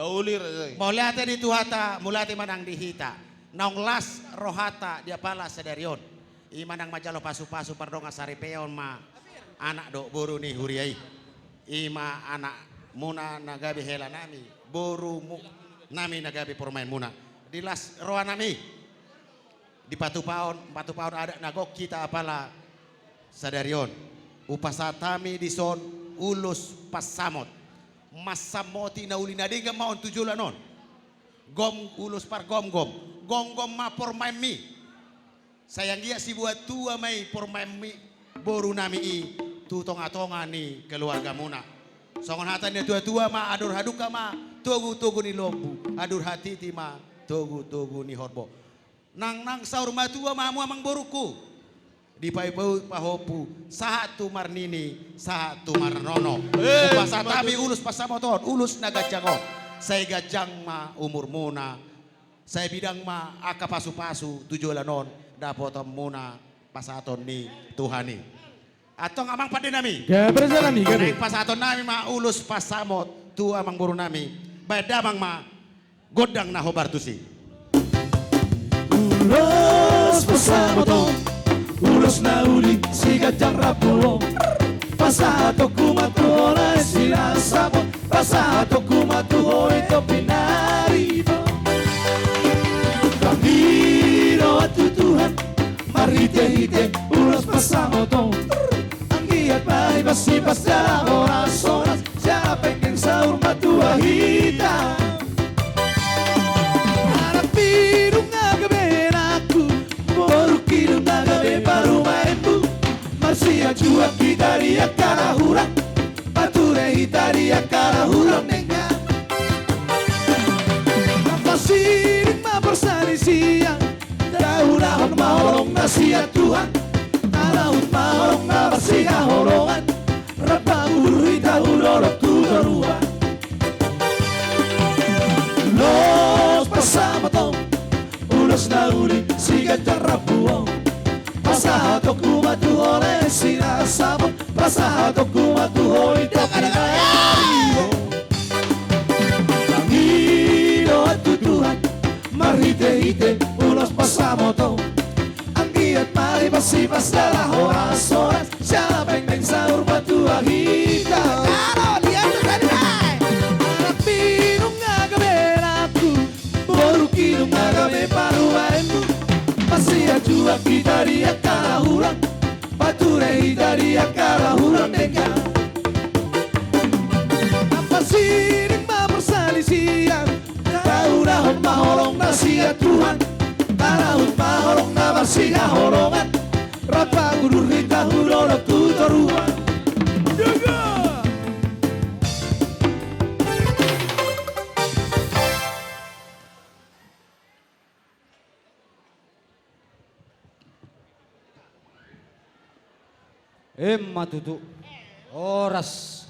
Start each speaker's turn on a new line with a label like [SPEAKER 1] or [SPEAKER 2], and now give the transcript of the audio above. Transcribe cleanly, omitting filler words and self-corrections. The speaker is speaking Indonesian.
[SPEAKER 1] Daulir.
[SPEAKER 2] Mulate di tuhata, mulate manang dihita. Naong las rohata dia pala sedarion. Imanang majalo pasu-pasu pardonga saripeon ma anak do boru ni huriai. Ima anak muna nagabi hela nami. Boru mu nami nagabi pormain muna. Di las roa nami. Di patu paon ada nagok kita apala sadarion. Upasatami di son ulus pasamot. Masamoti na uli na di nga maon tujulan non. Gom ulus par gom. Gom ma pormain mi. Sayang dia si buat tua mai pormain mi. Boru nami i tutong-atonga ni keluarga muna. Songon hatan dia tua-tua ma adur haduka ma. Tugu ni lombu. Adur hatiti ma. Tugu ni horbo. Nang saur matua mamu amang boruku di paipu pahopu satu marnini satu marnono upasatami ulus pasamoton ulus nagajangon saya gajang ma umur muna saya bidang ma aka pasu-pasu tujulanon dapotom muna pasaton ni Tuhani atau amang pada nami
[SPEAKER 3] berjalan nih
[SPEAKER 2] pasaton nami ma ulus pasamot tu amang boru nami badamang ma godang na hobartusi.
[SPEAKER 3] Ulos pasamoto, ulos na uli si gajang rapulo. Pasato kumatuho na sinasabot, pasato kumatuho ito pinarito. Kamino at tutuhan, marite-hite, ulos pasamoto. Ang giat maibas-ibas dalam oras-oras, siya pengen sahur matuahita. Marsia jua kitaria cara hurang Pature hitaria cara hurang nenga Masiring mabersani siang Daunahon mahorong nasia Tuhan Talaut mahorong na bersihah horongan Rapa uru hita ulorok tutorua Los pasamatong Ulos na uli sigat jarapuong Pasato kumatuho na sinasabot Pasato kumatuho ito pinayariho Pangino at tutuhan Marhite-hite ulos pasamoto Ang giat maibas-ibas dala horas-horas Siya peng-peng sahur matuahita Karo lihat terdenai Anak minum ngagaben aku Boru kinum ngagaben paruaenmu Pasia jua kitaria cara hurang Pature hitaria cara hurang nega Masiring mabersani siang Daunahon mahorong nasia Tuhan Talaut mahorong na bersihah horongan Rapa gudur hita hulorok tutoruan Jaga
[SPEAKER 4] Emma tutu. Horas.